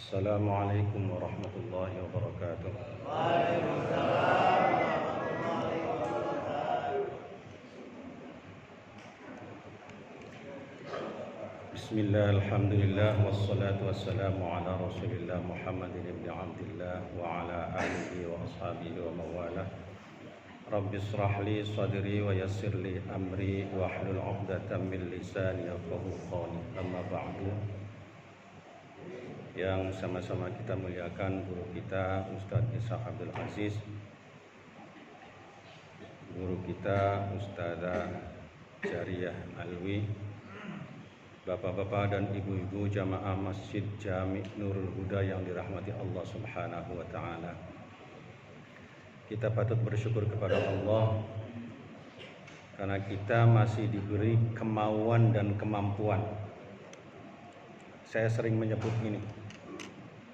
Assalamualaikum warahmatullahi wabarakatuh. Bismillah, alhamdulillah, wassalatu wassalamu ala rasulillah Muhammadin ibn Abdillah wa ala alihi wa ashabihi wa mawalah. Rabbi israh li sadri wa yassir li amri wa hlul 'uqdatam min lisani yafqahu qawli. Amma ba'du. Yang sama-sama kita muliakan guru kita Ustaz Ishaq Abdul Aziz, guru kita Ustazah Jariyah Alwi, bapak-bapak dan ibu-ibu jamaah Masjid Jami' Nurul Huda yang dirahmati Allah Subhanahu wa taala. Kita patut bersyukur kepada Allah karena kita masih diberi kemauan dan kemampuan. Saya sering menyebut ini,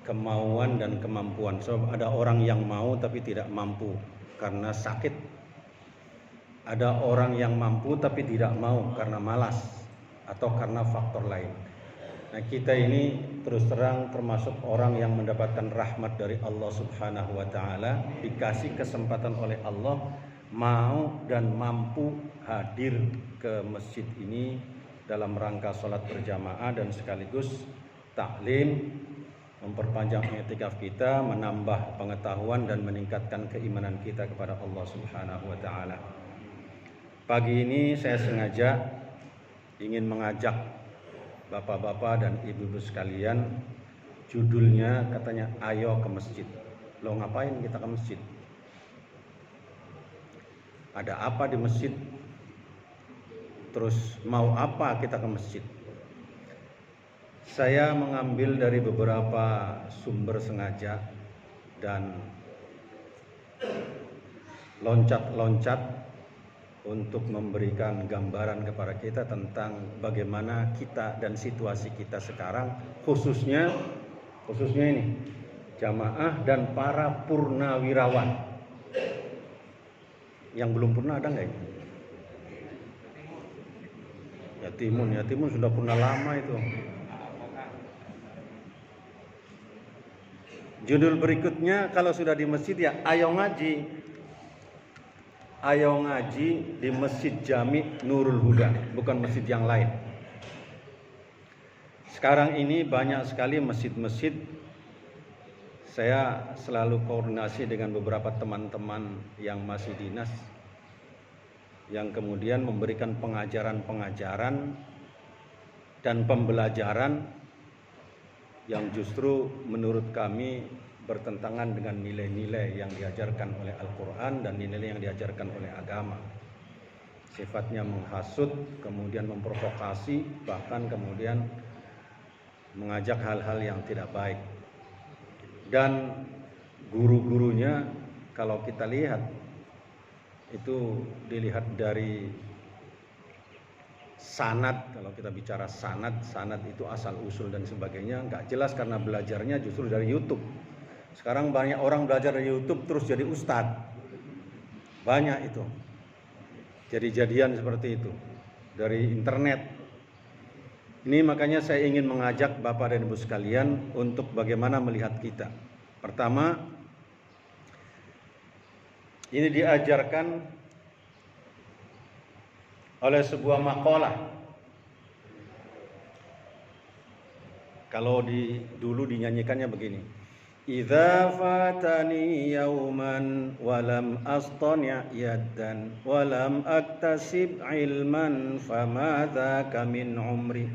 kemauan dan kemampuan. Sebab ada orang yang mau tapi tidak mampu karena sakit. Ada orang yang mampu tapi tidak mau karena malas atau karena faktor lain. Nah, kita ini terus terang termasuk orang yang mendapatkan rahmat dari Allah Subhanahu wa taala, dikasih kesempatan oleh Allah mau dan mampu hadir ke masjid ini dalam rangka sholat berjamaah dan sekaligus taklim, memperpanjang i'tikaf kita, menambah pengetahuan dan meningkatkan keimanan kita kepada Allah Subhanahu wa taala. Pagi ini saya sengaja ingin mengajak bapak-bapak dan ibu-ibu sekalian, judulnya katanya ayo ke masjid. Lo ngapain kita ke masjid? Ada apa di masjid? Terus mau apa kita ke masjid? Saya mengambil dari beberapa sumber sengaja dan loncat-loncat untuk memberikan gambaran kepada kita tentang bagaimana kita dan situasi kita sekarang, khususnya ini jamaah dan para purnawirawan. Yang belum purna ada nggak ini? Yatimun sudah purna lama itu. Judul berikutnya kalau sudah di masjid ya ayo ngaji. Ayo ngaji di Masjid Jami' Nurul Huda, bukan masjid yang lain. Sekarang ini banyak sekali masjid-masjid. Saya selalu koordinasi dengan beberapa teman-teman yang masih dinas, yang kemudian memberikan pengajaran-pengajaran dan pembelajaran yang justru menurut kami bertentangan dengan nilai-nilai yang diajarkan oleh Al-Quran dan nilai yang diajarkan oleh agama. Sifatnya menghasut, kemudian memprovokasi, bahkan kemudian mengajak hal-hal yang tidak baik. Dan guru-gurunya kalau kita lihat, itu dilihat dari sanad. Kalau kita bicara sanad itu asal usul dan sebagainya nggak jelas karena belajarnya justru dari YouTube. Sekarang banyak orang belajar dari YouTube terus jadi ustadz. Banyak itu. Jadi-jadian seperti itu dari internet. Ini makanya saya ingin mengajak Bapak dan Ibu sekalian untuk bagaimana melihat kita. Pertama, ini diajarkan oleh sebuah makalah. Kalau dulu dinyanyikannya begini. Idza fatani yauman walam astani' yaddan walam aktasib ilman famadzaka min umri.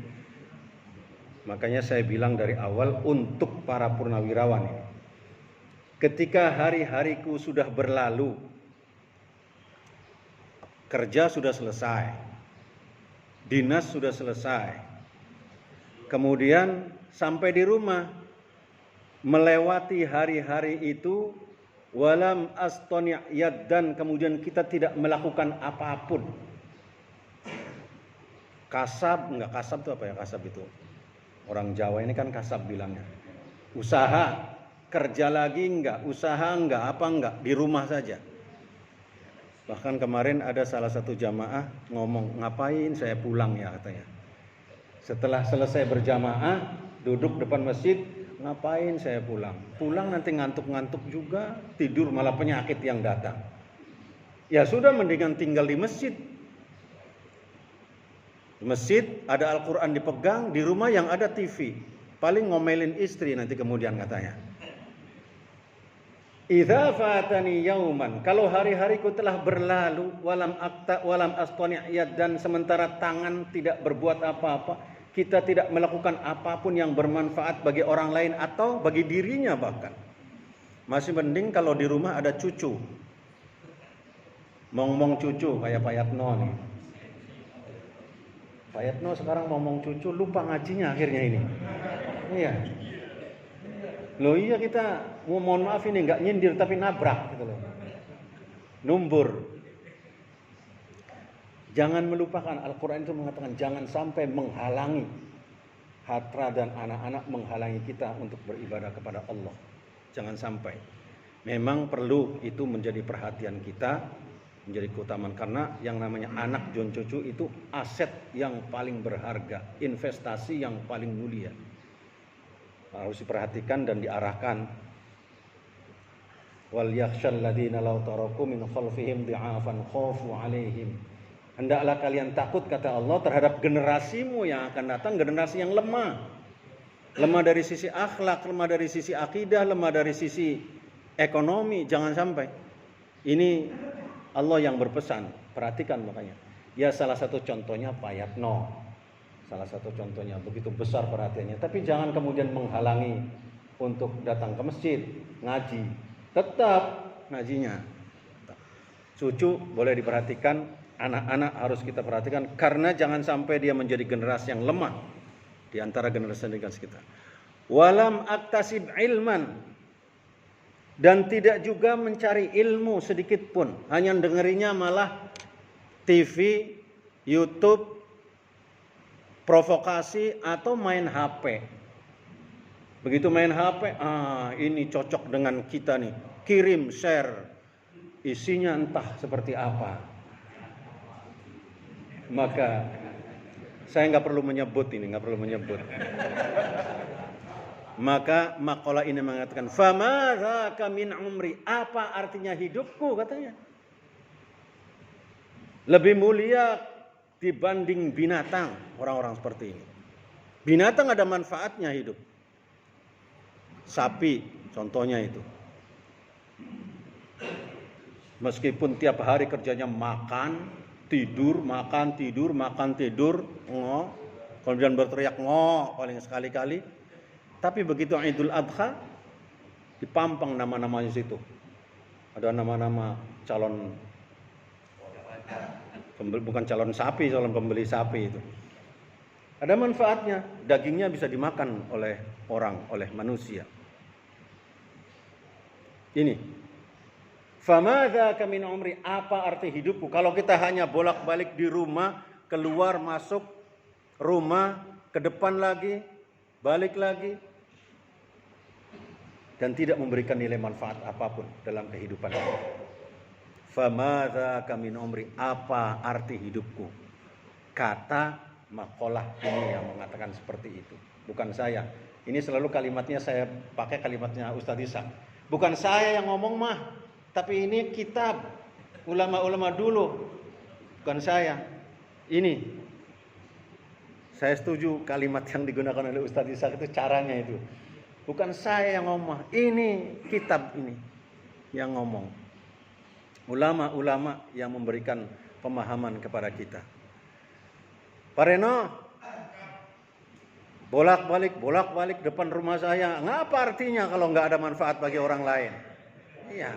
Makanya saya bilang dari awal untuk para purnawirawan ini. Ketika hari-hariku sudah berlalu, kerja sudah selesai, dinas sudah selesai, kemudian sampai di rumah, melewati hari-hari itu, walam astoni' yaddan, kemudian kita tidak melakukan apapun. Kasab, enggak kasab itu apa ya kasab itu? Orang Jawa ini kan kasab bilangnya. Usaha, kerja lagi enggak, usaha enggak, apa enggak, di rumah saja. Bahkan kemarin ada salah satu jamaah ngomong, ngapain saya pulang ya katanya. Setelah selesai berjamaah, duduk depan masjid, ngapain saya pulang? Pulang nanti ngantuk-ngantuk juga, tidur malah penyakit yang datang. Ya sudah, mendingan tinggal di masjid. Di masjid ada Al-Quran dipegang, di rumah yang ada TV. Paling ngomelin istri nanti kemudian katanya. Idza fatani yauman, kalau hari-hariku telah berlalu, walam astani' dan sementara tangan tidak berbuat apa-apa, kita tidak melakukan apapun yang bermanfaat bagi orang lain atau bagi dirinya bahkan. Masih mending kalau di rumah ada cucu. Ngomong cucu kayak Pak Yatno nih. Pak Yatno sekarang ngomong cucu, lupa ngajinya akhirnya ini. Iya. Loh iya, kita mohon maaf ini nggak nyindir tapi nabrak gitu loh. Numbur. Jangan melupakan, Al-Quran itu mengatakan jangan sampai menghalangi Hatra dan anak-anak, menghalangi kita untuk beribadah kepada Allah. Jangan sampai. Memang perlu itu menjadi perhatian kita, menjadi keutamaan, karena yang namanya anak dan cucu itu aset yang paling berharga, investasi yang paling mulia. Harus diperhatikan dan diarahkan. Wal yakhshal ladzina law taraku min khalfihim dhi'afan khafu 'alaihim. Hendaklah kalian takut, kata Allah, terhadap generasimu yang akan datang, generasi yang lemah. Lemah dari sisi akhlak, lemah dari sisi akidah, lemah dari sisi ekonomi. Jangan sampai. Ini Allah yang berpesan. Perhatikan makanya. Ya salah satu contohnya Pak Yatno. Salah satu contohnya, begitu besar perhatiannya. Tapi jangan kemudian menghalangi untuk datang ke masjid, ngaji. Tetap ngajinya. Cucu boleh diperhatikan, anak-anak harus kita perhatikan, karena jangan sampai dia menjadi generasi yang lemah di antara generasi kita. Walam aktasib ilman, dan tidak juga mencari ilmu sedikit pun, hanya dengerinya malah TV, YouTube, provokasi atau main HP. Begitu main HP, ini cocok dengan kita nih, kirim, share, isinya entah seperti apa. Maka saya nggak perlu menyebut ini, nggak perlu menyebut. Maka makalah ini mengatakan, famadzaka min umri, apa artinya hidupku, katanya. Lebih mulia dibanding binatang, orang-orang seperti ini. Binatang ada manfaatnya hidup. Sapi contohnya itu. Meskipun tiap hari kerjanya makan, tidur, makan, tidur, makan, tidur, kemudian berteriak paling sekali-kali. Tapi begitu Idul Adha, dipampang nama-namanya situ. Ada nama-nama calon, bukan calon sapi, calon pembeli sapi itu. Ada manfaatnya, dagingnya bisa dimakan oleh orang, oleh manusia. Ini, famadzaka min umri, apa arti hidupku? Kalau kita hanya bolak-balik di rumah, keluar masuk rumah, ke depan lagi, balik lagi, dan tidak memberikan nilai manfaat apapun dalam kehidupan. Famadzaka min umri, apa arti hidupku? Kata makalah ini yang mengatakan seperti itu, bukan saya. Ini selalu kalimatnya saya pakai, kalimatnya Ustadz Isa. Bukan saya yang ngomong mah, tapi ini kitab ulama-ulama dulu, bukan saya. Ini saya setuju kalimat yang digunakan oleh Ustadz Isa itu, caranya itu. Bukan saya yang ngomong, ini kitab ini yang ngomong. Ulama-ulama yang memberikan pemahaman kepada kita. Pak Reno, bolak-balik depan rumah saya. Ngapa artinya kalau nggak ada manfaat bagi orang lain? Iya.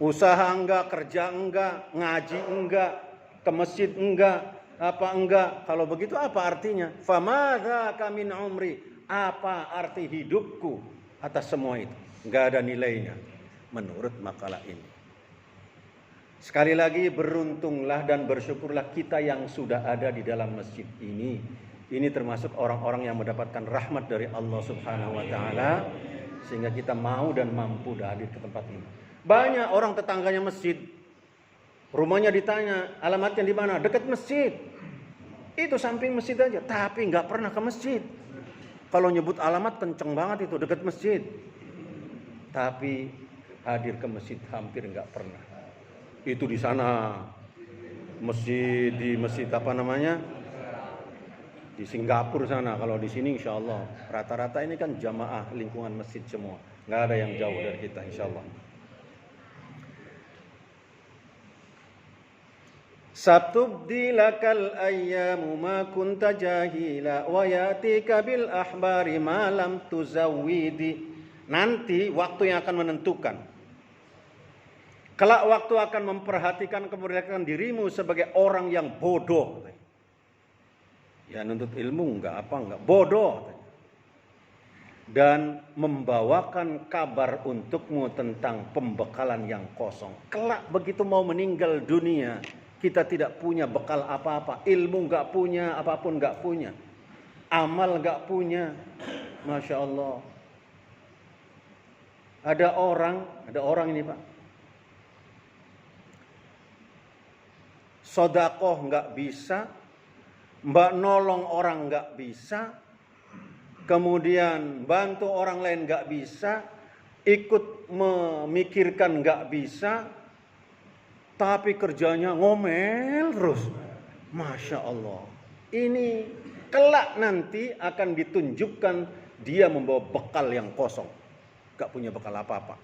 Usaha enggak, kerja enggak, ngaji enggak, ke masjid enggak, apa enggak. Kalau begitu apa artinya? Famadzaka min umri, apa arti hidupku atas semua itu? Enggak ada nilainya menurut makalah ini. Sekali lagi, beruntunglah dan bersyukurlah kita yang sudah ada di dalam masjid ini. Ini termasuk orang-orang yang mendapatkan rahmat dari Allah Subhanahu wa taala, sehingga kita mau dan mampu hadir ke tempat ini. Banyak orang tetangganya masjid, rumahnya ditanya, alamatnya di mana? Dekat masjid. Itu samping masjid aja, tapi nggak pernah ke masjid. Kalau nyebut alamat kenceng banget itu, dekat masjid. Tapi hadir ke masjid hampir nggak pernah. Itu di sana di masjid apa namanya? Di Singapura sana. Kalau di sini insya Allah rata-rata ini kan jamaah lingkungan masjid semua. Nggak ada yang jauh dari kita insya Allah. Satubdi lakal ayyamu ma kunta jahila wa yatika bil ahbari ma lam tuzawwidi. Nanti waktu yang akan menentukan. Kelak waktu akan memperhatikan kemerdekaan dirimu sebagai orang yang bodoh. Ya nuntut ilmu enggak bodoh. Dan membawakan kabar untukmu tentang pembekalan yang kosong. Kelak begitu mau meninggal dunia, kita tidak punya bekal apa-apa, ilmu nggak punya, apapun nggak punya, amal nggak punya, masya Allah. Ada orang ini Pak, sodakoh nggak bisa, mbak nolong orang nggak bisa, kemudian bantu orang lain nggak bisa, ikut memikirkan nggak bisa. Tapi kerjanya ngomel terus. Masya Allah. Ini kelak nanti akan ditunjukkan dia membawa bekal yang kosong. Gak punya bekal apa-apa.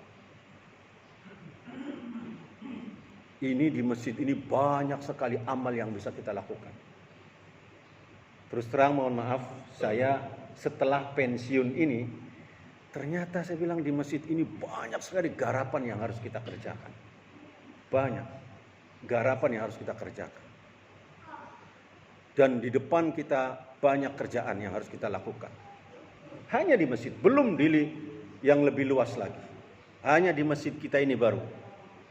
Ini di masjid ini banyak sekali amal yang bisa kita lakukan. Terus terang mohon maaf, saya setelah pensiun ini, ternyata saya bilang di masjid ini banyak sekali garapan yang harus kita kerjakan. Banyak garapan yang harus kita kerjakan. Dan di depan kita banyak kerjaan yang harus kita lakukan. Hanya di masjid, belum di yang lebih luas lagi. Hanya di masjid kita ini baru.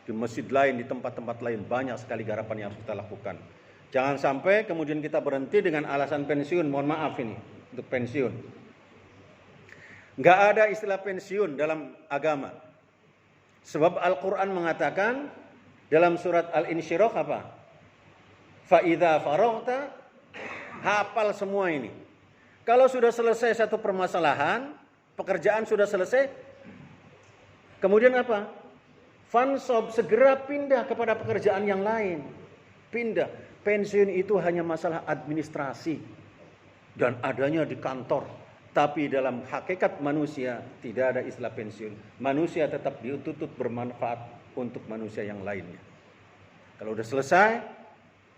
Di masjid lain, di tempat-tempat lain banyak sekali garapan yang harus kita lakukan. Jangan sampai kemudian kita berhenti dengan alasan pensiun. Mohon maaf ini, untuk pensiun. Nggak ada istilah pensiun dalam agama. Sebab Al-Quran mengatakan dalam surat Al-Insyirah apa? Fa'idha faroghta, hafal semua ini. Kalau sudah selesai satu permasalahan, pekerjaan sudah selesai, kemudian apa? Fansob, segera pindah kepada pekerjaan yang lain. Pindah. Pensiun itu hanya masalah administrasi dan adanya di kantor. Tapi dalam hakikat manusia tidak ada istilah pensiun. Manusia tetap dituntut bermanfaat untuk manusia yang lainnya. Kalau sudah selesai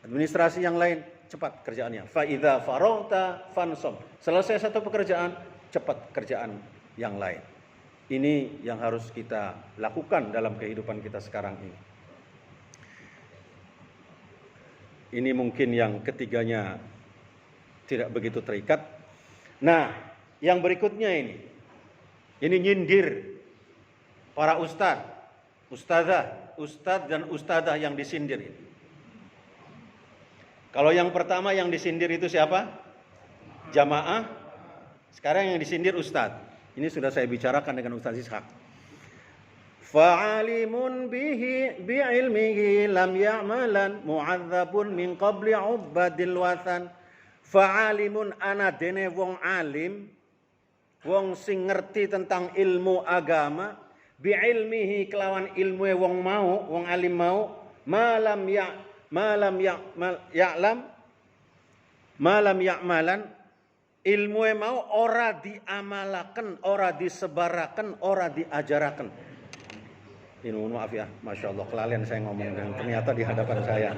administrasi yang lain, cepat kerjaannya. Fa idza faraghta fansob. Selesai satu pekerjaan, cepat kerjaan yang lain. Ini yang harus kita lakukan dalam kehidupan kita sekarang ini. Ini mungkin yang ketiganya tidak begitu terikat. Nah, yang berikutnya ini nyindir para ustadz dan ustadzah yang disindir. Kalau yang pertama yang disindir itu siapa? Jamaah. Sekarang yang disindir ustadz. Ini sudah saya bicarakan dengan Ustaz Ishaq. Fa'alimun bi'ilmihi lam ya'malan mu'adzabun min qabli ubadil wathan. Fa'alimun ana dene wong alim, wong sing ngerti tentang ilmu agama, bi'ilmihi kelawan ilmu wong alim mau, malam ya'malan, ilmu mau ora diamalaken, ora disebaraken, ora diajaraken. Ini mohon maaf ya, Masya Allah kelalian saya ngomong dan ternyata di hadapan saya.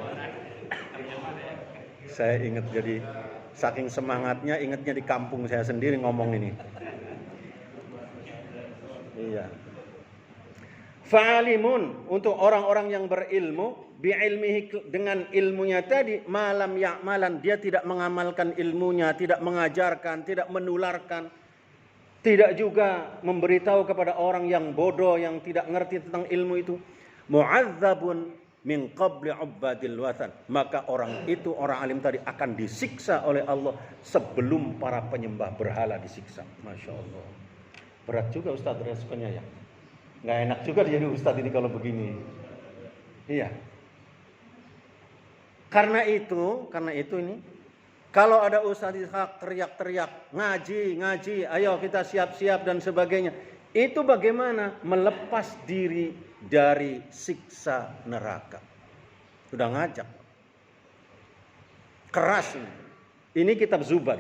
Saya ingat, jadi saking semangatnya ingatnya di kampung saya sendiri ngomong ini. Iya. Fa'alimun, untuk orang-orang yang berilmu, bi'ilmihi, dengan ilmunya tadi, malam ya'malan, dia tidak mengamalkan ilmunya, tidak mengajarkan, tidak menularkan, tidak juga memberitahu kepada orang yang bodoh, yang tidak ngerti tentang ilmu itu. Mu'adzabun min qabli ubadil wathan, maka orang itu, orang alim tadi akan disiksa oleh Allah sebelum para penyembah berhala disiksa. Masya Allah. Berat juga Ustaz responnya ya. Nggak enak juga jadi Ustaz ini kalau begini. Iya. Karena itu ini, Kalau ada Ustadz Ishak teriak-teriak, ngaji, ayo kita siap-siap dan sebagainya. Itu bagaimana melepas diri dari siksa neraka. Sudah ngajak. Keras ini. Ini kitab Zubad.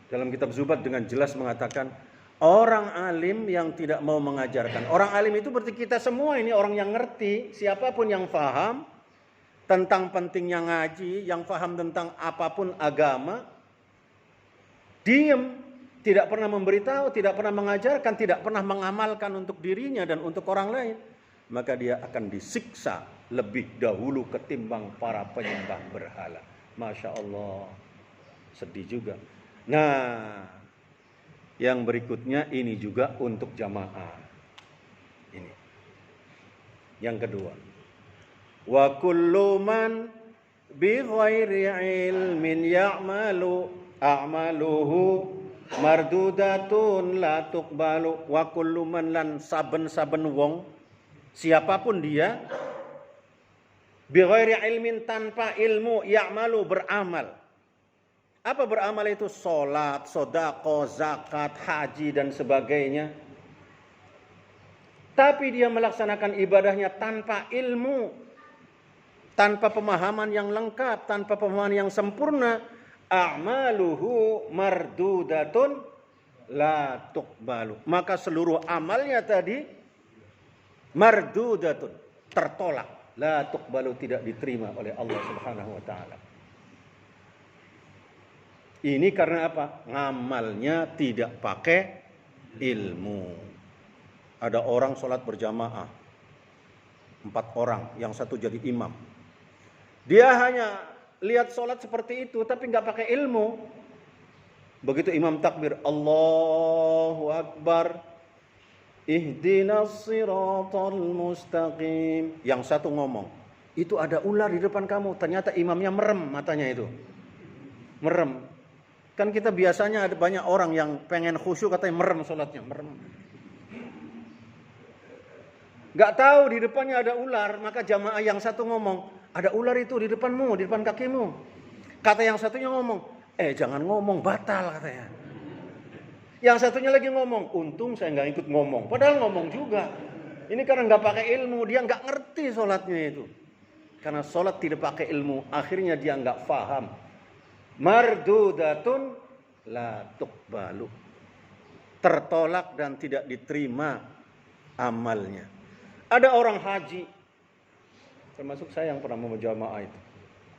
Dalam kitab Zubad dengan jelas mengatakan, orang alim yang tidak mau mengajarkan. Orang alim itu berarti kita semua ini orang yang ngerti, siapapun yang paham tentang pentingnya ngaji, yang paham tentang apapun agama, diam, tidak pernah memberitahu, tidak pernah mengajarkan, tidak pernah mengamalkan untuk dirinya dan untuk orang lain, maka dia akan disiksa lebih dahulu ketimbang para penyembah berhala. Masya Allah, sedih juga. Nah, yang berikutnya ini juga untuk jamaah. Ini. Yang kedua. Wa kullu man bi ghairi ilmin ya'malu a'maluhu mardudatun la tuqbalu. Wa kullu man lan saben-saben wong, siapapun dia, bi ghairi ilmin, tanpa ilmu, ya'malu, beramal. Apa beramal itu? Sholat, sodako, zakat, haji dan sebagainya. Tapi dia melaksanakan ibadahnya tanpa ilmu, tanpa pemahaman yang lengkap, tanpa pemahaman yang sempurna. A'maluhu mardudatun la tuqbalu. Maka seluruh amalnya tadi mardudatun, tertolak. La tuqbalu, tidak diterima oleh Allah Subhanahu wa ta'ala. Ini karena apa? Ngamalnya tidak pakai ilmu. Ada orang sholat berjamaah, 4 orang, yang satu jadi imam. Dia hanya lihat sholat seperti itu, tapi nggak pakai ilmu. Begitu imam takbir, Allahu Akbar, ihdinas siratal mustaqim. Yang satu ngomong, itu ada ular di depan kamu. Ternyata imamnya merem matanya itu. Merem. Kan kita biasanya ada banyak orang yang pengen khusyuk katanya merem sholatnya, merem. Gak tahu di depannya ada ular, maka jamaah yang satu ngomong, ada ular itu di depanmu, di depan kakimu. Kata yang satunya ngomong, jangan ngomong, batal katanya. Yang satunya lagi ngomong, untung saya gak ikut ngomong. Padahal ngomong juga. Ini karena gak pakai ilmu, dia gak ngerti sholatnya itu. Karena sholat tidak pakai ilmu, akhirnya dia gak paham. Mardudatun la tuqbalu, tertolak dan tidak diterima amalnya. Ada orang haji, termasuk saya yang pernah memujamaah itu.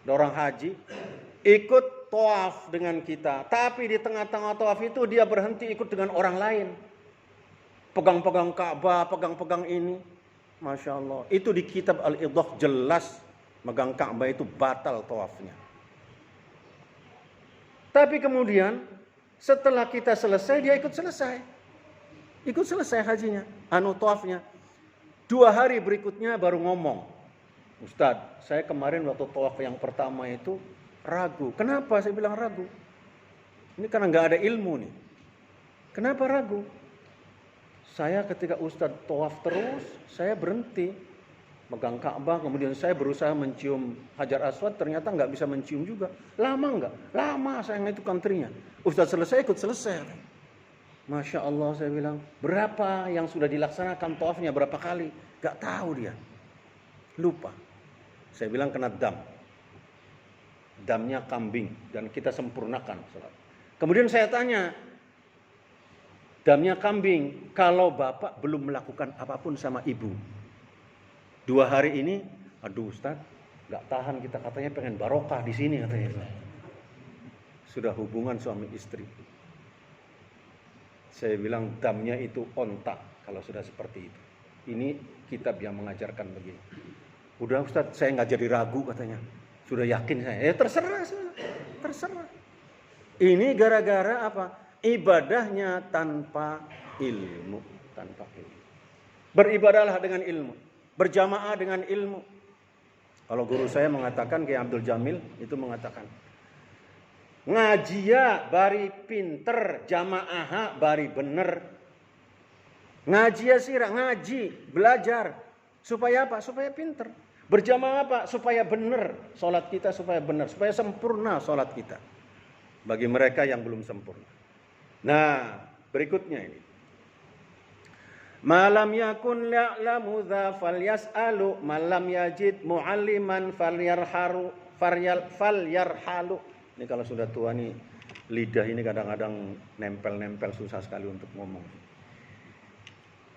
Ada orang haji ikut tawaf dengan kita, tapi di tengah-tengah tawaf itu dia berhenti ikut dengan orang lain. Pegang-pegang Ka'bah, pegang-pegang ini. Masya Allah, itu di kitab Al-Idah jelas, megang Ka'bah itu batal tawafnya. Tapi kemudian setelah kita selesai, dia ikut selesai. Ikut selesai hajinya, tawafnya. 2 hari berikutnya baru ngomong, Ustadz, saya kemarin waktu tawaf yang pertama itu ragu. Kenapa saya bilang ragu? Ini karena nggak ada ilmu nih. Kenapa ragu? Saya ketika Ustadz tawaf terus, saya berhenti megang Ka'bah, kemudian saya berusaha mencium Hajar Aswad, ternyata nggak bisa mencium juga. Lama nggak? Lama saya itu country-nya. Ustadz selesai, ikut selesai. Masya Allah, saya bilang, berapa yang sudah dilaksanakan tawafnya, berapa kali? Nggak tahu dia. Lupa. Saya bilang kena dam. Damnya kambing, dan kita sempurnakan sholat. Kemudian saya tanya, damnya kambing, kalau bapak belum melakukan apapun sama ibu, 2 hari ini, aduh Ustaz, gak tahan kita, katanya pengen barokah di sini katanya. Sudah hubungan suami istri. Saya bilang damnya itu ontak kalau sudah seperti itu. Ini kitab yang mengajarkan begini. Udah Ustaz, saya gak jadi ragu katanya. Sudah yakin saya. Terserah. Ini gara-gara apa? Ibadahnya tanpa ilmu. Beribadahlah dengan ilmu. Berjamaah dengan ilmu. Kalau guru saya mengatakan, Kiai Abdul Jamil itu mengatakan, ngajia bari pinter, jamaah bari bener. Ngajia sirah, ngaji, belajar. Supaya apa? Supaya pinter. Berjamaah apa? Supaya benar sholat kita, supaya benar, supaya sempurna sholat kita. Bagi mereka yang belum sempurna. Nah, berikutnya ini. Malam yakun ya'lamu dza falyas'alu malam yajid mu'alliman falyarhalu. Ini kalau sudah tua nih lidah ini kadang-kadang nempel-nempel, susah sekali untuk ngomong.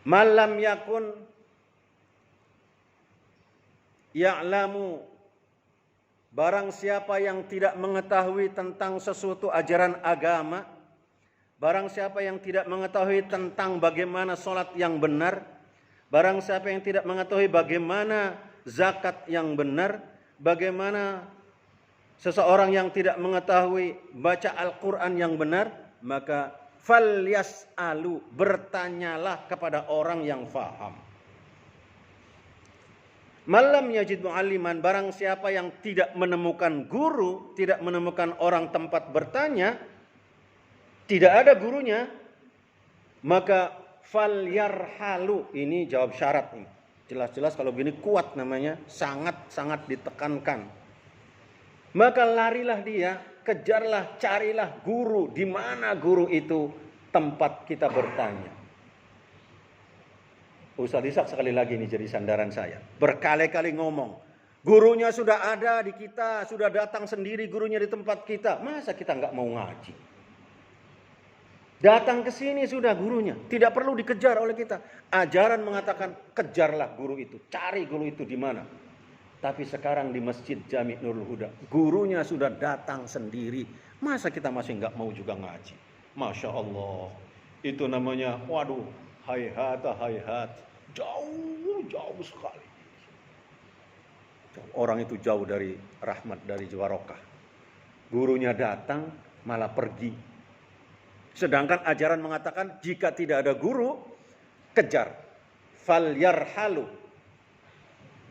Malam yakun ya'lamu, barang siapa yang tidak mengetahui tentang sesuatu ajaran agama, barang siapa yang tidak mengetahui tentang bagaimana sholat yang benar, barang siapa yang tidak mengetahui bagaimana zakat yang benar, bagaimana seseorang yang tidak mengetahui baca Al-Quran yang benar, maka falyas'alu, bertanyalah kepada orang yang faham. Malam yajid mu'alliman, barang siapa yang tidak menemukan guru, tidak menemukan orang tempat bertanya, tidak ada gurunya, maka falyarhalu. Ini jawab syarat ini. Jelas-jelas kalau begini kuat namanya, sangat-sangat ditekankan. Maka larilah dia, kejarlah, carilah guru. Di mana guru itu tempat kita bertanya. Ustaz Ishak sekali lagi ini jadi sandaran saya. Berkali-kali ngomong, gurunya sudah ada di kita, sudah datang sendiri gurunya di tempat kita. Masa kita nggak mau ngaji? Datang ke sini sudah gurunya, tidak perlu dikejar oleh kita. Ajaran mengatakan kejarlah guru itu, cari guru itu di mana. Tapi sekarang di Masjid Jami' Nurul Huda, gurunya sudah datang sendiri. Masa kita masih nggak mau juga ngaji? Masya Allah, itu namanya, waduh, hayhat, jauh sekali. Orang itu jauh dari rahmat, dari barokah. Gurunya datang malah pergi. Sedangkan ajaran mengatakan jika tidak ada guru, kejar. Falyarhalu.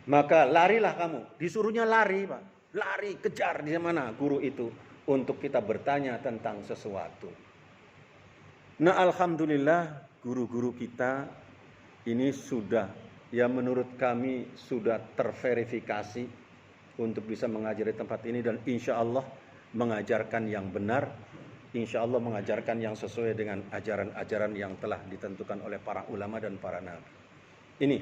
Maka larilah kamu. Disuruhnya lari, Pak. Lari, kejar di mana guru itu untuk kita bertanya tentang sesuatu. Nah, alhamdulillah guru-guru kita ini sudah, ya menurut kami sudah terverifikasi untuk bisa mengajari tempat ini dan insya Allah mengajarkan yang benar. Insya Allah mengajarkan yang sesuai dengan ajaran-ajaran yang telah ditentukan oleh para ulama dan para nabi. Ini.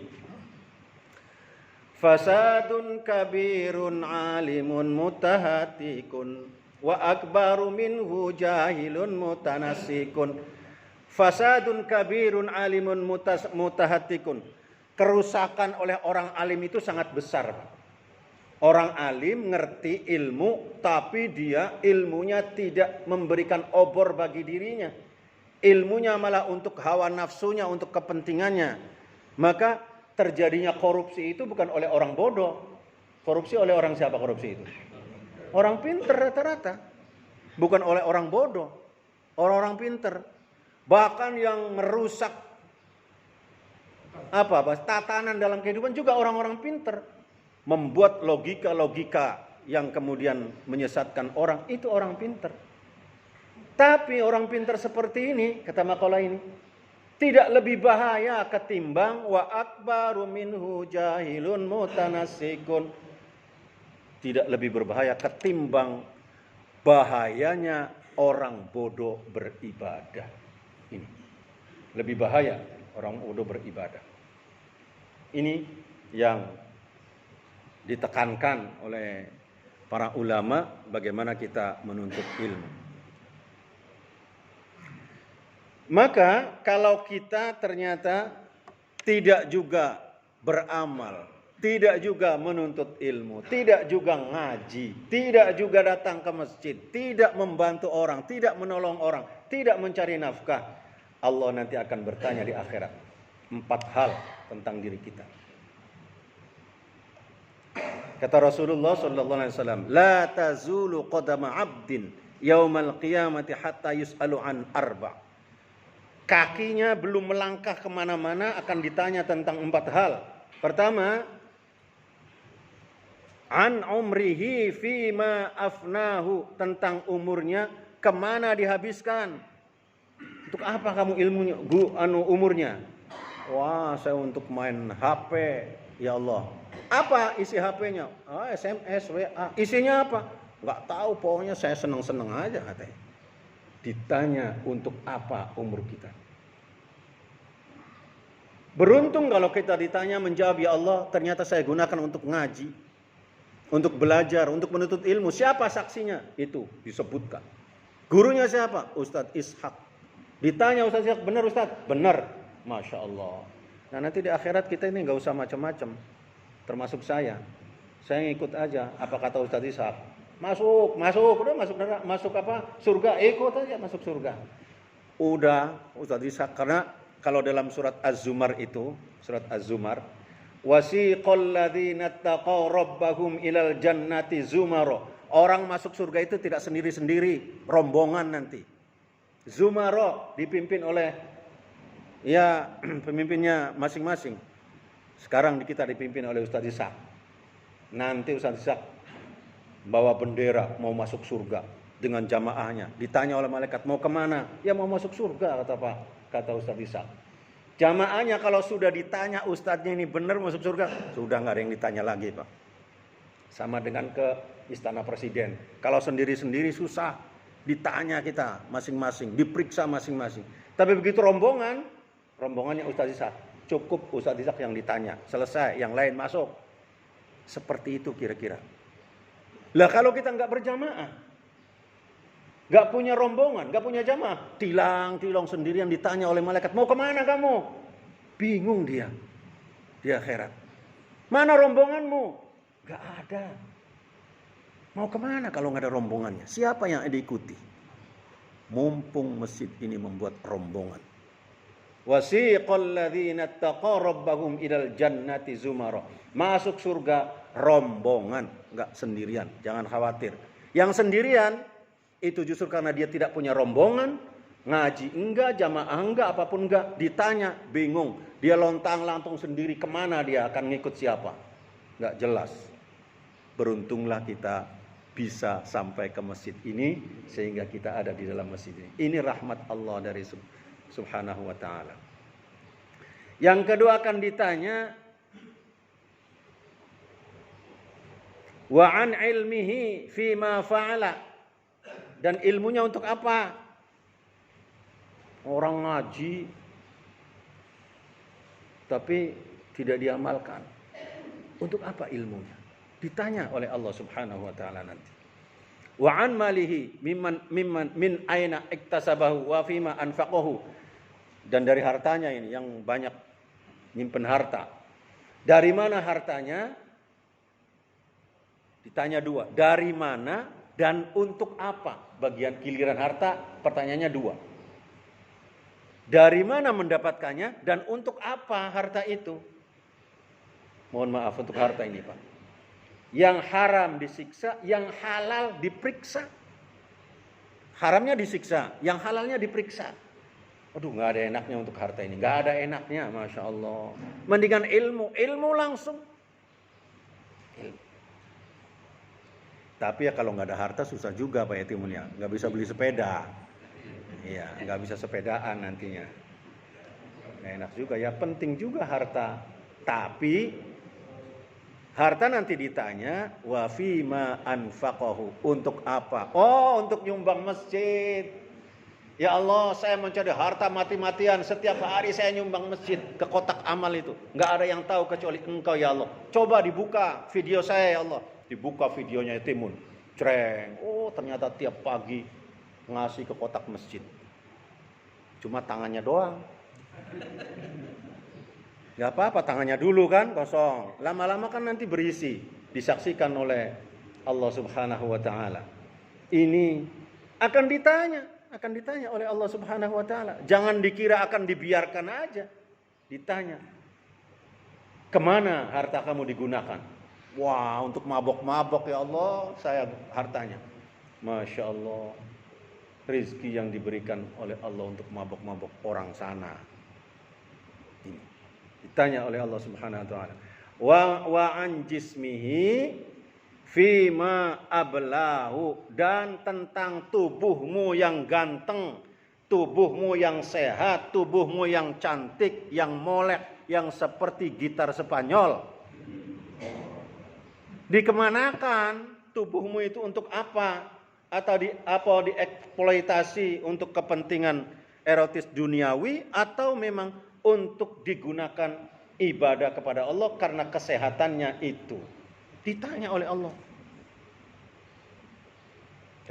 Fasadun kabirun alimun mutahatikun wa akbaru minhu jahilun mutanasikun. Fasadun kabirun alimun mutahatikun. Kerusakan oleh orang alim itu sangat besar. Orang alim ngerti ilmu, tapi dia ilmunya tidak memberikan obor bagi dirinya. Ilmunya malah untuk hawa nafsunya, untuk kepentingannya. Maka terjadinya korupsi itu bukan oleh orang bodoh. Korupsi oleh orang siapa korupsi itu? Orang pinter rata-rata. Bukan oleh orang bodoh. Orang-orang pinter. Bahkan yang merusak tatanan dalam kehidupan juga orang-orang pinter. Membuat logika-logika yang kemudian menyesatkan orang, itu orang pinter. Tapi orang pinter seperti ini, kata makalah ini, tidak lebih bahaya ketimbang wa akbaru minhu jahilun mutanasikun. Tidak lebih berbahaya ketimbang bahayanya orang bodoh beribadah. Ini lebih bahaya orang bodoh beribadah. Ini yang ditekankan oleh para ulama bagaimana kita menuntut ilmu. Maka kalau kita ternyata tidak juga beramal, tidak juga menuntut ilmu, tidak juga ngaji, tidak juga datang ke masjid, tidak membantu orang, tidak menolong orang, tidak mencari nafkah, Allah nanti akan bertanya di akhirat 4 hal tentang diri kita. Kata Rasulullah sallallahu alaihi wasallam, la tazulu qadama 'abdin yaumal qiyamati hatta yus'alu an arba'. Kakinya belum melangkah kemana-mana akan ditanya tentang 4 hal. Pertama, an umrihi fima afnahu, tentang umurnya kemana dihabiskan. Untuk apa kamu ilmunya, umurnya? Wah, saya untuk main HP, Ya Allah, apa isi HP-nya? SMS, WA. Isinya apa? Nggak tahu, pokoknya saya seneng-seneng aja katanya. Ditanya untuk apa umur kita. Beruntung kalau kita ditanya menjawab, ya Allah ternyata saya gunakan untuk ngaji, untuk belajar, untuk menuntut ilmu. Siapa saksinya? Itu disebutkan. Gurunya siapa? Ustadz Ishak. Ditanya Ustadz Ishak, benar Ustadz? Benar. Masya Allah. Nah nanti di akhirat kita ini nggak usah macam-macam. Termasuk saya ngikut aja apa kata Ustadz Ishak. Masuk, udah masuk apa? Surga, ikut aja masuk surga. Udah Ustadz Ishak, karena kalau dalam surat Az-Zumar itu, surat Az-Zumar, wasiqal ladzina taqaw rabbahum ilal jannati zumara. Orang masuk surga itu tidak sendiri-sendiri, rombongan nanti. Zumara dipimpin oleh ya pemimpinnya masing-masing. Sekarang kita dipimpin oleh Ustadz Ishak. Nanti Ustadz Ishak bawa bendera mau masuk surga dengan jamaahnya. Ditanya oleh malaikat mau kemana? Ya mau masuk surga kata Ustadz Ishak. Jamaahnya kalau sudah ditanya ustadznya ini benar masuk surga, sudah nggak ada yang ditanya lagi Pak. Sama dengan ke istana presiden. Kalau sendiri-sendiri susah, ditanya kita masing-masing, diperiksa masing-masing. Tapi begitu rombongannya Ustadz Ishak, cukup Ustadz Ishak yang ditanya, selesai, yang lain masuk. Seperti itu kira-kira. Lah kalau kita nggak berjamaah, nggak punya rombongan, nggak punya jamaah, tilang sendirian ditanya oleh malaikat, mau kemana kamu? Bingung dia di akhirat. Mana rombonganmu? Nggak ada. Mau kemana kalau nggak ada rombongannya? Siapa yang diikuti? Mumpung masjid ini membuat rombongan. Wasiqal ladzina taqaw rabbahum ilal jannati zumara. Masuk surga rombongan, enggak sendirian, jangan khawatir. Yang sendirian itu justru karena dia tidak punya rombongan, ngaji enggak, jamaah enggak, apapun enggak, ditanya bingung. Dia lontang-lantung sendiri, kemana dia akan ngikut siapa? Enggak jelas. Beruntunglah kita bisa sampai ke masjid ini sehingga kita ada di dalam masjid ini. Ini rahmat Allah dari Subhanahu wa ta'ala. Yang kedua akan ditanya wa an ilmihi fima fa'ala, dan ilmunya untuk apa? Orang ngaji tapi tidak diamalkan. Untuk apa ilmunya? Ditanya oleh Allah Subhanahu wa ta'ala nanti. Wa an malihi min aina iktasabahu wa fima anfaqahu, dan dari hartanya ini yang banyak nyimpen harta. Dari mana hartanya? Ditanya dua. Dari mana dan untuk apa? Bagian giliran harta pertanyaannya dua. Dari mana mendapatkannya dan untuk apa harta itu? Mohon maaf untuk harta ini Pak. Yang haram disiksa, yang halal diperiksa. Haramnya disiksa, yang halalnya diperiksa. Aduh, nggak ada enaknya untuk harta ini, nggak ada enaknya, masya Allah. Mendingan ilmu langsung. Tapi ya kalau nggak ada harta susah juga Pak Yatimun ya, nggak bisa beli sepeda, iya, nggak bisa sepedaan nantinya. Nggak enak juga ya, penting juga harta. Tapi harta nanti ditanya wa fima anfaqahu, untuk apa? Oh, untuk nyumbang masjid. Ya Allah, saya mencari harta mati-matian, setiap hari saya nyumbang masjid ke kotak amal itu. Nggak ada yang tahu kecuali Engkau ya Allah. Coba dibuka video saya ya Allah. Dibuka videonya Yatimun. Creng. Oh, ternyata tiap pagi ngasih ke kotak masjid. Cuma tangannya doang. Gak apa-apa, tangannya dulu kan kosong. Lama-lama kan nanti berisi, disaksikan oleh Allah Subhanahu wa ta'ala. Ini akan ditanya oleh Allah Subhanahu wa ta'ala. Jangan dikira akan dibiarkan aja. Ditanya, kemana harta kamu digunakan? Wah, untuk mabok-mabok ya Allah, saya hartanya. Masya Allah, rizki yang diberikan oleh Allah untuk mabok-mabok orang sana. Ini ditanya oleh Allah Subhanahu wa ta'ala. Wa an jismihi fima ablahu, dan tentang tubuhmu yang ganteng, tubuhmu yang sehat, tubuhmu yang cantik, yang molek, yang seperti gitar Spanyol. Dikemanakan tubuhmu itu untuk apa? Atau dieksploitasi untuk kepentingan erotis duniawi, atau memang untuk digunakan ibadah kepada Allah karena kesehatannya itu? Ditanya oleh Allah.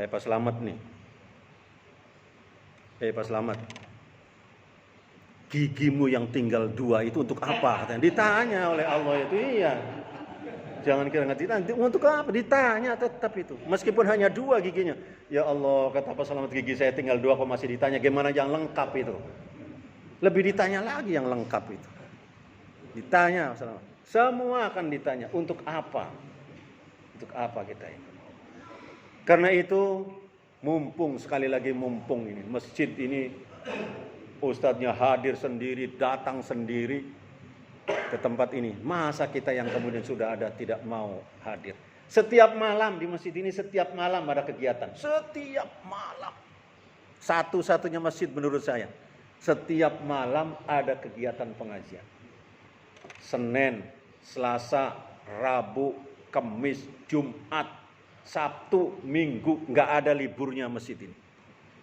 Pak Slamet nih. Pak Slamet. Gigimu yang tinggal 2 itu untuk apa? Katanya. Ditanya oleh Allah itu. Iya. Jangan kira ngerti, nanti untuk apa? Ditanya tetap itu. Meskipun hanya 2 giginya. Ya Allah, kata Pak Slamet, gigi saya tinggal 2 kok masih ditanya. Gimana yang lengkap itu? Lebih ditanya lagi yang lengkap itu. Ditanya, Pak Slamet. Semua akan ditanya. Untuk apa? Untuk apa kita ini? Karena itu, mumpung, sekali lagi mumpung ini. Masjid ini, ustadznya hadir sendiri, datang sendiri ke tempat ini. Masa kita yang kemudian sudah ada tidak mau hadir? Setiap malam di masjid ini, setiap malam ada kegiatan. Setiap malam. Satu-satunya masjid menurut saya. Setiap malam ada kegiatan pengajian. Senin, Selasa, Rabu, Kamis, Jumat, Sabtu, Minggu. Nggak ada liburnya masjid ini.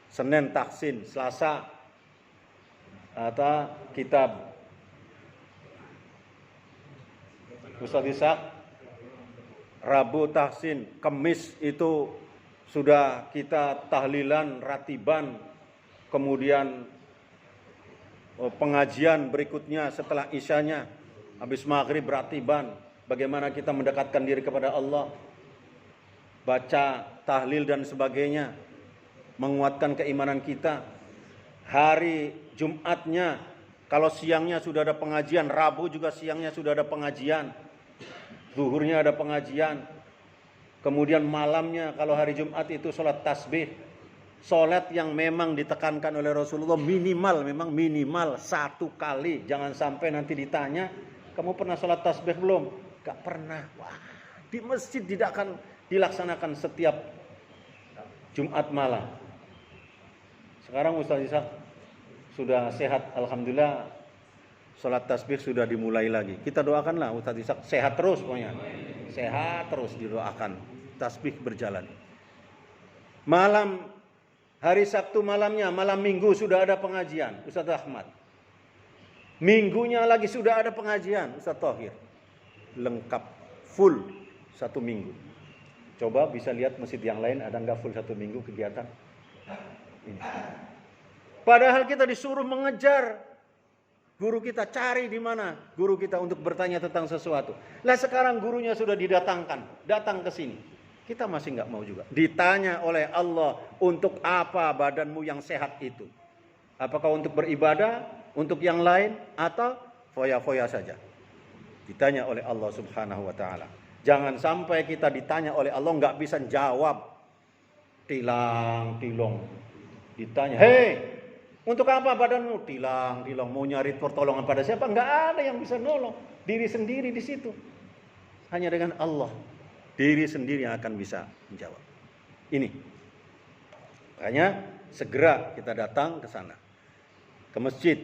Senin taksin, Selasa atau kitab Ustaz Ishak, Rabu tahsin, Kamis itu sudah kita tahlilan, ratiban, kemudian pengajian berikutnya setelah isyanya, habis maghrib ratiban, bagaimana kita mendekatkan diri kepada Allah, baca tahlil dan sebagainya, menguatkan keimanan kita. Hari Jumatnya, kalau siangnya sudah ada pengajian, Rabu juga siangnya sudah ada pengajian, zuhurnya ada pengajian, kemudian malamnya kalau hari Jumat itu sholat tasbih, sholat yang memang ditekankan oleh Rasulullah minimal 1 kali. Jangan sampai nanti ditanya, kamu pernah sholat tasbih belum? Gak pernah. Wah, di masjid tidak akan dilaksanakan setiap Jumat malam. Sekarang Ustaz Ishak sudah sehat, alhamdulillah. Sholat tasbih sudah dimulai lagi. Kita doakanlah Ustaz Ishak sehat terus pokoknya. Sehat terus didoakan. Tasbih berjalan. Malam hari Sabtu malamnya, malam Minggu sudah ada pengajian Ustaz Ahmad. Minggunya lagi sudah ada pengajian Ustaz Thohir. Lengkap full 1 minggu. Coba bisa lihat masjid yang lain ada nggak full 1 minggu kegiatan? Ini. Padahal kita disuruh mengejar guru kita, cari di mana guru kita untuk bertanya tentang sesuatu. Lah sekarang gurunya sudah didatangkan, datang ke sini. Kita masih nggak mau juga. Ditanya oleh Allah, untuk apa badanmu yang sehat itu? Apakah untuk beribadah, untuk yang lain, atau foya-foya saja? Ditanya oleh Allah Subhanahu wa Ta'ala. Jangan sampai kita ditanya oleh Allah nggak bisa jawab. Tilang-tilong. Ditanya, hei, untuk apa badanmu? Tilang-tilong. Mau nyari pertolongan pada siapa? Nggak ada yang bisa nolong. Diri sendiri di situ. Hanya dengan Allah. Diri sendiri yang akan bisa menjawab. Ini. Makanya segera kita datang ke sana. Ke masjid.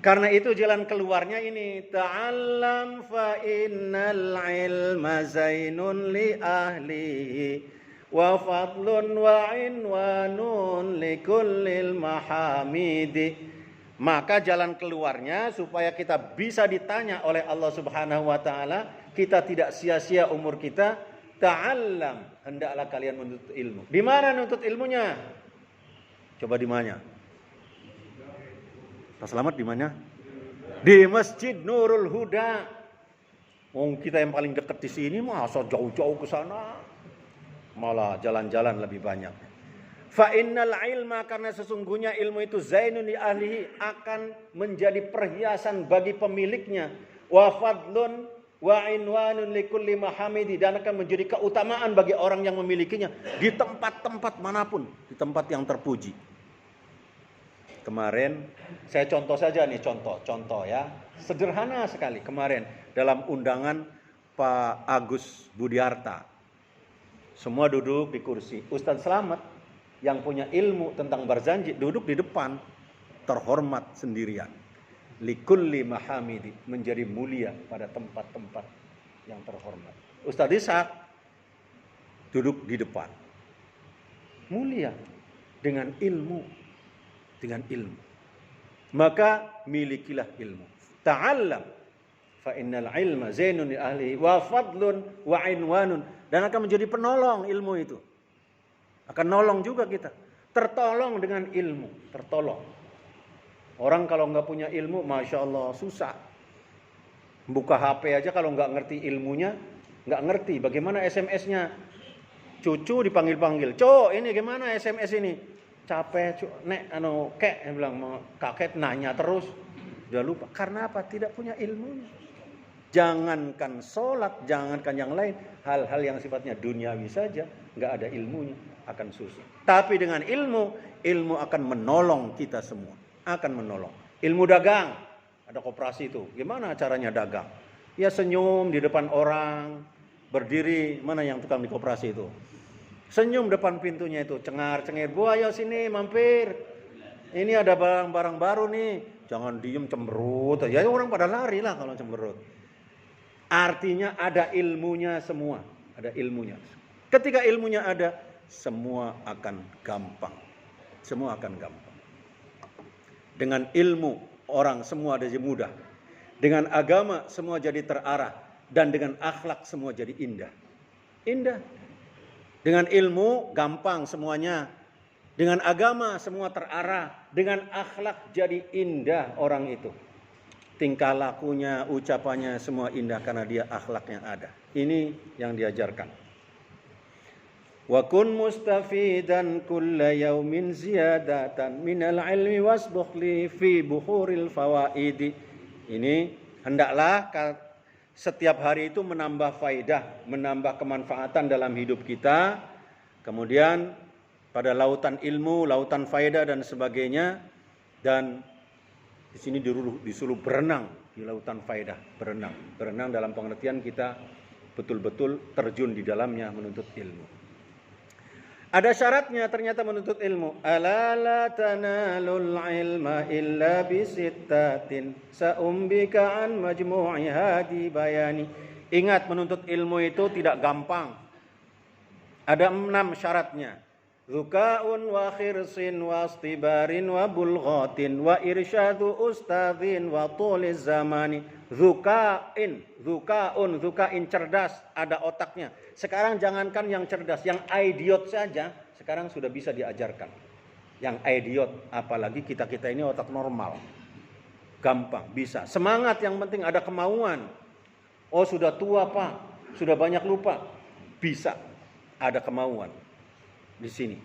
Karena itu jalan keluarnya ini. Ta'allam fa innal ilma zainun li ahlihi. Wa fadlun wa inwanun likullil mahamidi. Maka jalan keluarnya supaya kita bisa ditanya oleh Allah Subhanahu wa Ta'ala, kita tidak sia-sia umur kita. Ta'allam, hendaklah kalian menuntut ilmu. Di mana menuntut ilmunya? Coba di mana? Pak Slamet di mana? Di Masjid Nurul Huda. Kita yang paling dekat di sini, masa jauh-jauh ke sana? Malah jalan-jalan lebih banyak. Fa innal ilma, karena sesungguhnya ilmu itu zainun li ahlihi, akan menjadi perhiasan bagi pemiliknya. Wa fadlun wa inwanun likulli mahamidi, dan akan menjadi keutamaan bagi orang yang memilikinya di tempat-tempat manapun, di tempat yang terpuji. Kemarin saya contoh saja nih, contoh ya. Sederhana sekali. Kemarin dalam undangan Pak Agus Budiarta. Semua duduk di kursi. Ustaz Slamet yang punya ilmu tentang Barzanji duduk di depan, terhormat sendirian. Likulli mahamidi, menjadi mulia pada tempat-tempat yang terhormat. Ustadz Ishak duduk di depan. Mulia dengan ilmu. Dengan ilmu. Maka milikilah ilmu. Ta'allam fa innal ilma zainun li ahlihi wa fadlun wa inwanun, dan akan menjadi penolong ilmu itu. Akan nolong juga kita. Tertolong dengan ilmu, tertolong. Orang kalau nggak punya ilmu, masya Allah susah. Buka HP aja kalau nggak ngerti ilmunya, nggak ngerti bagaimana SMS-nya. Cucu dipanggil-panggil, "Cok, ini gimana SMS ini?" Capek, Cuk. Nek kek bilang mau kakek nanya terus. Udah lupa. Karena apa? Tidak punya ilmunya. Jangankan sholat, jangankan yang lain, hal-hal yang sifatnya duniawi saja, nggak ada ilmunya, akan susah. Tapi dengan ilmu akan menolong kita semua, akan menolong. Ilmu dagang, ada koperasi itu, gimana caranya dagang? Ya senyum di depan orang, berdiri, mana yang tukang di koperasi itu? Senyum depan pintunya itu, cengar-cengir, "Bu, ayo sini mampir. Ini ada barang-barang baru nih." Jangan diem cemberut. Ya orang pada lari lah kalau cemberut. Artinya ada ilmunya semua, ada ilmunya. Ketika ilmunya ada, semua akan gampang. Semua akan gampang. Dengan ilmu orang semua jadi mudah. Dengan agama semua jadi terarah, dan dengan akhlak semua jadi indah. Indah. Dengan ilmu gampang semuanya. Dengan agama semua terarah. Dengan akhlak jadi indah orang itu. Tingkah lakunya, ucapannya semua indah karena dia akhlaknya ada. Ini yang diajarkan. Wa kun mustafidan kulla yaumin ziyadatan minal ilmi wasbukh li fi buhuril fawaidi. Ini hendaklah setiap hari itu menambah faidah, menambah kemanfaatan dalam hidup kita. Kemudian pada lautan ilmu, lautan faidah dan sebagainya. Dan di sini disuruh berenang di lautan faidah, berenang. Berenang dalam pengertian kita betul-betul terjun di dalamnya menuntut ilmu. Ada syaratnya ternyata menuntut ilmu. Ala la tanalul ilma illa bisittatin sa'umbika an majmu'i hadi bayani. Ingat, menuntut ilmu itu tidak gampang. Ada 6 syaratnya. Dzuka'un wa khirsin wa istibarin wa bulghatin wa irsyadu ustadzin wa tuliz zamani. Dzuka'in cerdas, ada otaknya. Sekarang jangankan yang cerdas, yang idiot saja sekarang sudah bisa diajarkan. Yang idiot, apalagi kita-kita ini otak normal. Gampang, bisa. Semangat, yang penting ada kemauan. Oh sudah tua Pak, sudah banyak lupa. Bisa, ada kemauan di sini.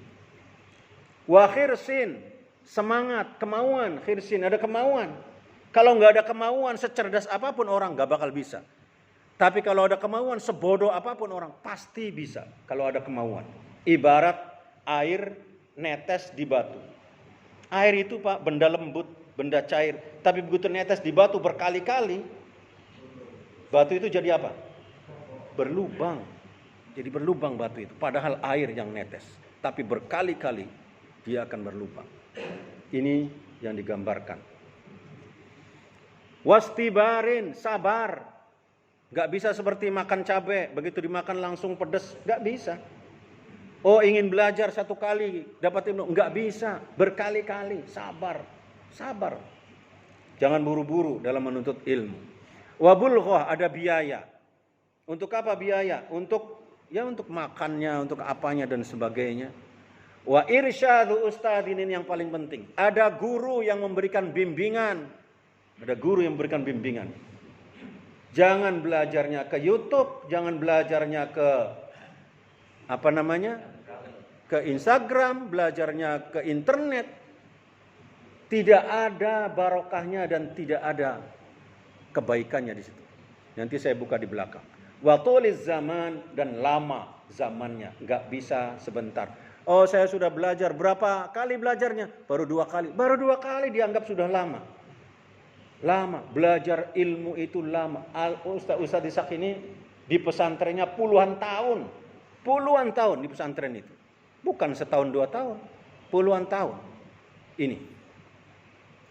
Wa khirsin, semangat, kemauan, khirsin, ada kemauan. Kalau nggak ada kemauan, secerdas apapun orang nggak bakal bisa. Tapi kalau ada kemauan, sebodoh apapun orang pasti bisa. Kalau ada kemauan. Ibarat air netes di batu. Air itu Pak, benda lembut, benda cair. Tapi begitu netes di batu berkali-kali, batu itu jadi apa? Berlubang. Jadi berlubang batu itu. Padahal air yang netes. Tapi berkali-kali dia akan berlubang. Ini yang digambarkan. Wastibarin, sabar. Gak bisa seperti makan cabai, begitu dimakan langsung pedes, gak bisa. Oh ingin belajar 1 kali dapat ilmu, gak bisa, berkali-kali, sabar. Jangan buru-buru dalam menuntut ilmu. Wabulghah, ada biaya. Untuk apa biaya? Untuk makannya, untuk apanya dan sebagainya. Wa irsyadu ustadzin, ini yang paling penting. Ada guru yang memberikan bimbingan. Jangan belajarnya ke YouTube, jangan belajarnya ke ke Instagram, belajarnya ke internet. Tidak ada barokahnya dan tidak ada kebaikannya di situ. Nanti saya buka di belakang. Wa tuliz zaman, dan lama zamannya, enggak bisa sebentar. Oh, saya sudah belajar, berapa kali belajarnya? Baru 2 kali. Baru 2 kali dianggap sudah lama. Lama, belajar ilmu itu lama. Ustaz Ishak ini di pesantrennya puluhan tahun di pesantren itu. Bukan setahun 2 tahun, puluhan tahun. Ini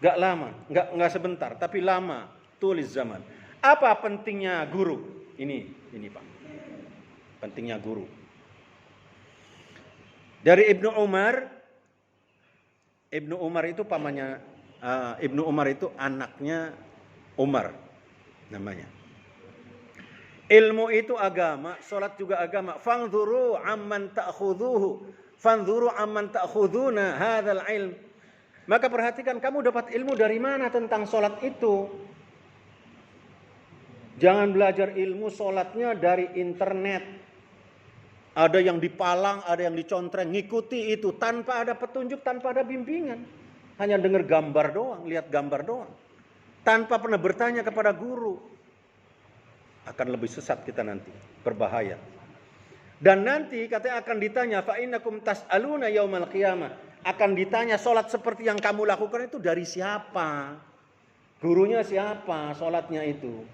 gak lama, gak sebentar, tapi lama. Tulis zaman. Apa pentingnya guru? Ini Ini Pak, pentingnya guru. Dari Ibnu Umar itu pamannya, Ibnu Umar itu anaknya Umar namanya. Ilmu itu agama, sholat juga agama. Fanzuru amman ta'khuduna hadzal ilm. Maka perhatikan kamu dapat ilmu dari mana tentang sholat itu. Jangan belajar ilmu sholatnya dari internet. Ada yang dipalang, ada yang dicontreng, ngikuti itu tanpa ada petunjuk, tanpa ada bimbingan. Hanya dengar gambar doang, lihat gambar doang. Tanpa pernah bertanya kepada guru. Akan lebih sesat kita nanti, berbahaya. Dan nanti katanya akan ditanya, fa innakum tas'aluna yaumal qiyamah. Akan ditanya sholat seperti yang kamu lakukan itu dari siapa? Gurunya siapa sholatnya itu?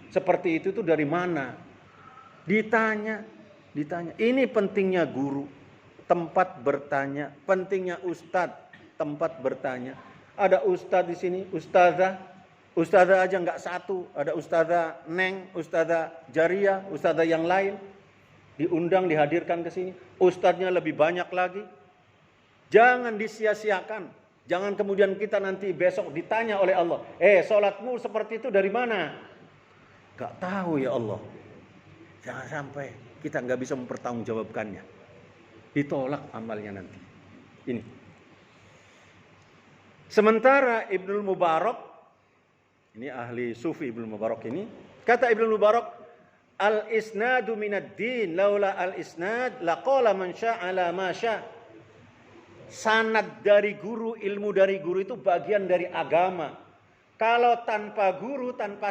Seperti itu dari mana? Ditanya. Ini pentingnya guru, tempat bertanya. Pentingnya ustadz, tempat bertanya. Ada ustadz di sini, ustazah aja nggak satu. Ada ustazah Neng, ustazah Jariah, ustazah yang lain. Diundang, dihadirkan ke sini. Ustadznya lebih banyak lagi. Jangan disia-siakan. Jangan kemudian kita nanti besok ditanya oleh Allah. Sholatmu seperti itu dari mana? Gak tahu ya Allah. Jangan sampai kita nggak bisa mempertanggungjawabkannya. Ditolak amalnya nanti. Ini. Sementara Ibnul Mubarak, ini ahli sufi Ibnu Mubarak ini. Kata Ibnu Mubarak, al-isnadu minad din, laula al-isnad laqala man sya'ala ma sya'. Sanad dari guru, ilmu dari guru itu bagian dari agama. Kalau tanpa guru, tanpa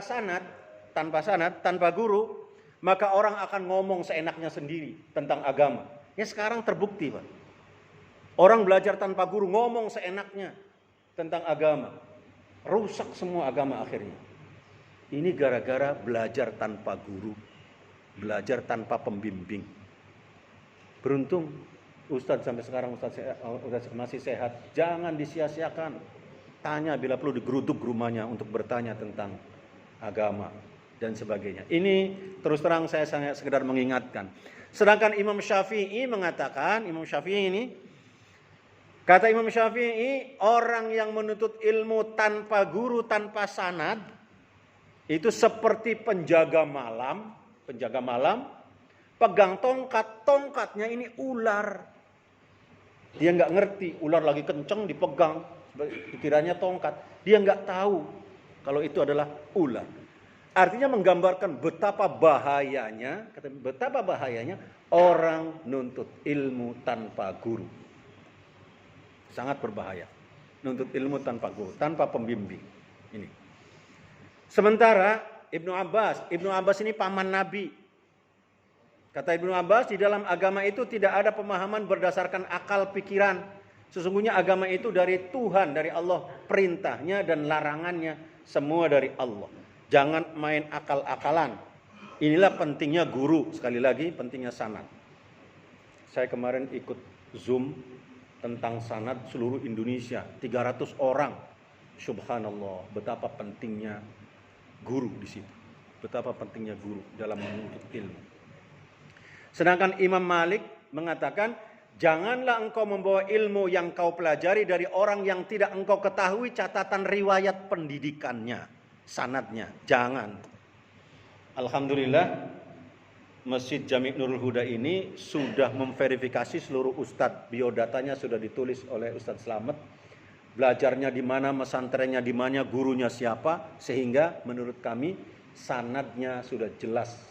guru, maka orang akan ngomong seenaknya sendiri tentang agama. Ya sekarang terbukti, Pak. Orang belajar tanpa guru ngomong seenaknya tentang agama. Rusak semua agama akhirnya. Ini gara-gara belajar tanpa guru, belajar tanpa pembimbing. Beruntung Ustadz sampai sekarang Ustadz masih sehat. Jangan disia-siakan. Tanya bila perlu digeruduk rumahnya untuk bertanya tentang agama dan sebagainya. Ini terus terang saya sangat sekedar mengingatkan. Sedangkan Imam Syafi'i mengatakan, kata Imam Syafi'i, orang yang menuntut ilmu tanpa guru, tanpa sanad, itu seperti penjaga malam, pegang tongkatnya ini ular. Dia nggak ngerti, ular lagi kenceng dipegang, dikiranya tongkat. Dia nggak tahu kalau itu adalah ular. Artinya menggambarkan betapa bahayanya orang nuntut ilmu tanpa guru. Sangat berbahaya. Nuntut ilmu tanpa guru, tanpa pembimbing. Ini. Sementara Ibnu Abbas ini paman Nabi. Kata Ibnu Abbas, di dalam agama itu tidak ada pemahaman berdasarkan akal pikiran. Sesungguhnya agama itu dari Tuhan, dari Allah. Perintahnya dan larangannya semua dari Allah. Jangan main akal-akalan. Inilah pentingnya guru. Sekali lagi pentingnya sanad. Saya kemarin ikut Zoom tentang sanad seluruh Indonesia. 300 orang. Subhanallah, betapa pentingnya guru di situ. Betapa pentingnya guru dalam menuntut ilmu. Sedangkan Imam Malik mengatakan, janganlah engkau membawa ilmu yang kau pelajari dari orang yang tidak engkau ketahui catatan riwayat pendidikannya, sanadnya. Jangan. Alhamdulillah, Masjid Jami' Nurul Huda ini sudah memverifikasi seluruh ustadz. Biodatanya sudah ditulis oleh Ustadz Slamet. Belajarnya di mana, mesantrennya di mana, gurunya siapa. Sehingga menurut kami sanadnya sudah jelas.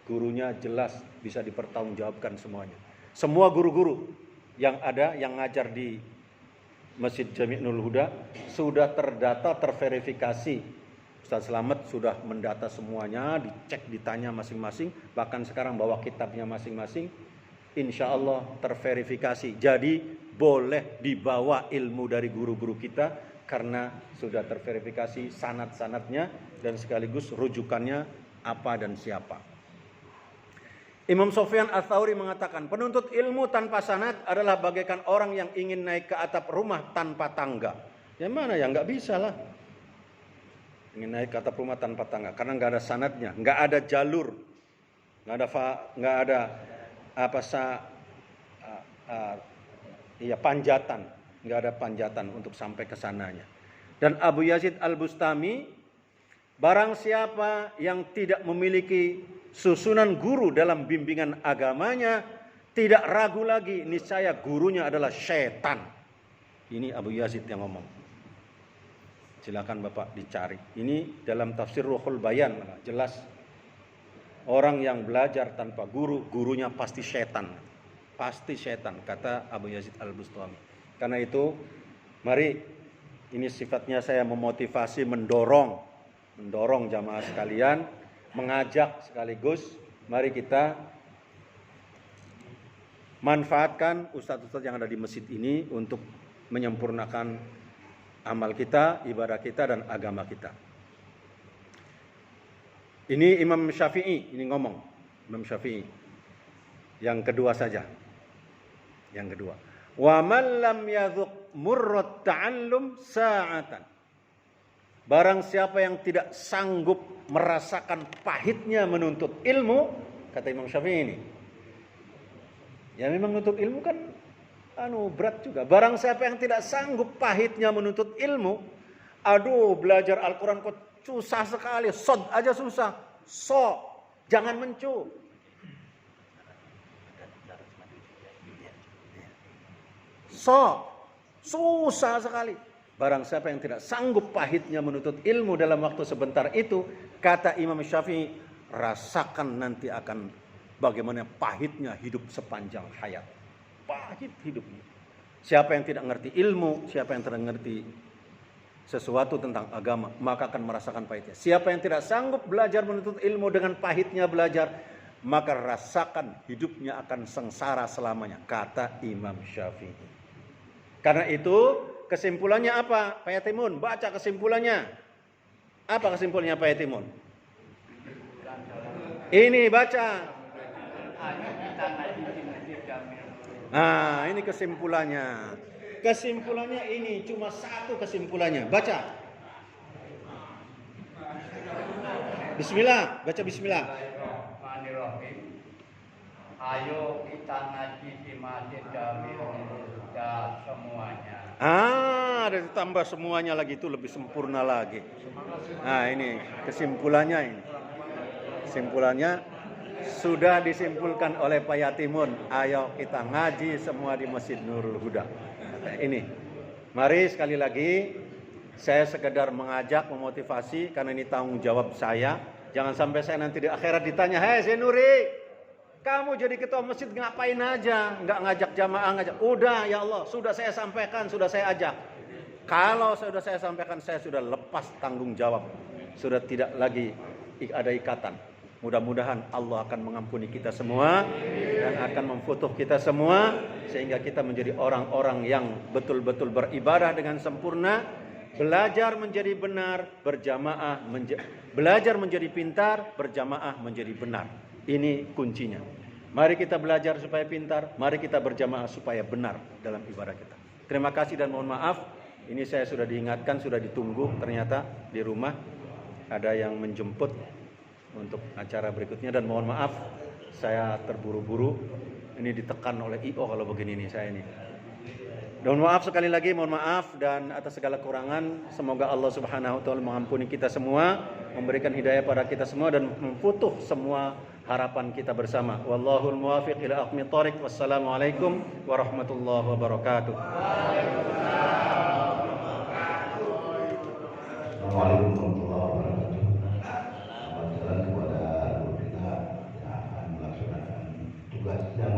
Gurunya jelas, bisa dipertanggungjawabkan semuanya. Semua guru-guru yang ada, yang ngajar di Masjid Jami' Nurul Huda sudah terdata, terverifikasi. Ustadz Slamet sudah mendata semuanya, dicek, ditanya masing-masing. Bahkan sekarang bawa kitabnya masing-masing. Insya Allah terverifikasi. Jadi boleh dibawa ilmu dari guru-guru kita karena sudah terverifikasi sanad-sanadnya dan sekaligus rujukannya apa dan siapa. Imam Sufyan Ats-Tsauri mengatakan, penuntut ilmu tanpa sanad adalah bagaikan orang yang ingin naik ke atap rumah tanpa tangga. Yang mana ya, nggak bisa lah. Ingin naik ke atap rumah tanpa tangga, karena nggak ada sanadnya, nggak ada jalur. nggak ada panjatan, nggak ada panjatan untuk sampai ke sananya. Dan Abu Yazid Al-Bustami, barang siapa yang tidak memiliki susunan guru dalam bimbingan agamanya, tidak ragu lagi niscaya gurunya adalah syaitan. Ini Abu Yazid yang ngomong. Silakan Bapak dicari. Ini dalam tafsir Ruhul Bayan, jelas. Orang yang belajar tanpa guru, gurunya pasti syaitan. Pasti syaitan, kata Abu Yazid Al-Bustami. Karena itu, mari, ini sifatnya saya memotivasi, mendorong jamaah sekalian, mengajak sekaligus, mari kita manfaatkan ustadz-ustadz yang ada di masjid ini untuk menyempurnakan amal kita, ibadah kita, dan agama kita. Ini Imam Syafi'i, ini ngomong. Imam Syafi'i. Yang kedua saja. Yang kedua. Wa man lam yadhuq murrat ta'allum sa'atan. Barang siapa yang tidak sanggup merasakan pahitnya menuntut ilmu, kata Imam Syafi'i ini. Ya memang menuntut ilmu kan berat juga. Barang siapa yang tidak sanggup pahitnya menuntut ilmu, belajar Al-Quran kok susah sekali, sod aja susah, jangan mencu. Susah sekali. Barang siapa yang tidak sanggup pahitnya menuntut ilmu dalam waktu sebentar itu, kata Imam Syafi'i, rasakan nanti akan bagaimana pahitnya hidup sepanjang hayat. Pahit hidupnya. Siapa yang tidak ngerti ilmu, siapa yang tidak ngerti sesuatu tentang agama, maka akan merasakan pahitnya. Siapa yang tidak sanggup belajar menuntut ilmu dengan pahitnya belajar, maka rasakan hidupnya akan sengsara selamanya, kata Imam Syafi'i. Karena itu kesimpulannya apa? Pak Yatimun, baca kesimpulannya. Apa kesimpulannya Pak Yatimun? Ini baca. Nah, ini kesimpulannya. Kesimpulannya ini cuma satu kesimpulannya. Baca. Bismillah, baca bismillah. Ayo kita ngaji di Masjid Jamil Huda semuanya. Ada ditambah semuanya lagi, itu lebih sempurna lagi. Nah, ini kesimpulannya ini. Kesimpulannya sudah disimpulkan oleh Pak Yatimun. Ayo kita ngaji semua di Masjid Nurul Huda. Ini. Mari sekali lagi saya sekedar mengajak, memotivasi, karena ini tanggung jawab saya. Jangan sampai saya nanti di akhirat ditanya, "Hei Zenuri, kamu jadi ketua masjid ngapain aja? Nggak ngajak jamaah, ngajak." Udah ya Allah, sudah saya sampaikan, sudah saya ajak. Kalau sudah saya sampaikan, saya sudah lepas tanggung jawab. Sudah tidak lagi ada ikatan. Mudah-mudahan Allah akan mengampuni kita semua dan akan memfutuh kita semua sehingga kita menjadi orang-orang yang betul-betul beribadah dengan sempurna, belajar menjadi benar, berjamaah, belajar menjadi pintar, berjamaah menjadi benar. Ini kuncinya. Mari kita belajar supaya pintar, mari kita berjamaah supaya benar dalam ibadah kita. Terima kasih dan mohon maaf, ini saya sudah diingatkan, sudah ditunggu ternyata di rumah ada yang menjemput untuk acara berikutnya, dan mohon maaf saya terburu-buru, ini ditekan oleh IO kalau begini nih saya ini. Dan maaf sekali lagi, mohon maaf, dan atas segala kurangan semoga Allah Subhanahu wa taala mengampuni kita semua, memberikan hidayah pada kita semua dan memfutuh semua harapan kita bersama. Wallahul muwaffiq ila aqwamit thoriq. Wassalamualaikum warahmatullahi wabarakatuh. Waalaikumsalam warahmatullahi wabarakatuh. Selamat jalan kepada kita yang akan melaksanakan tugasnya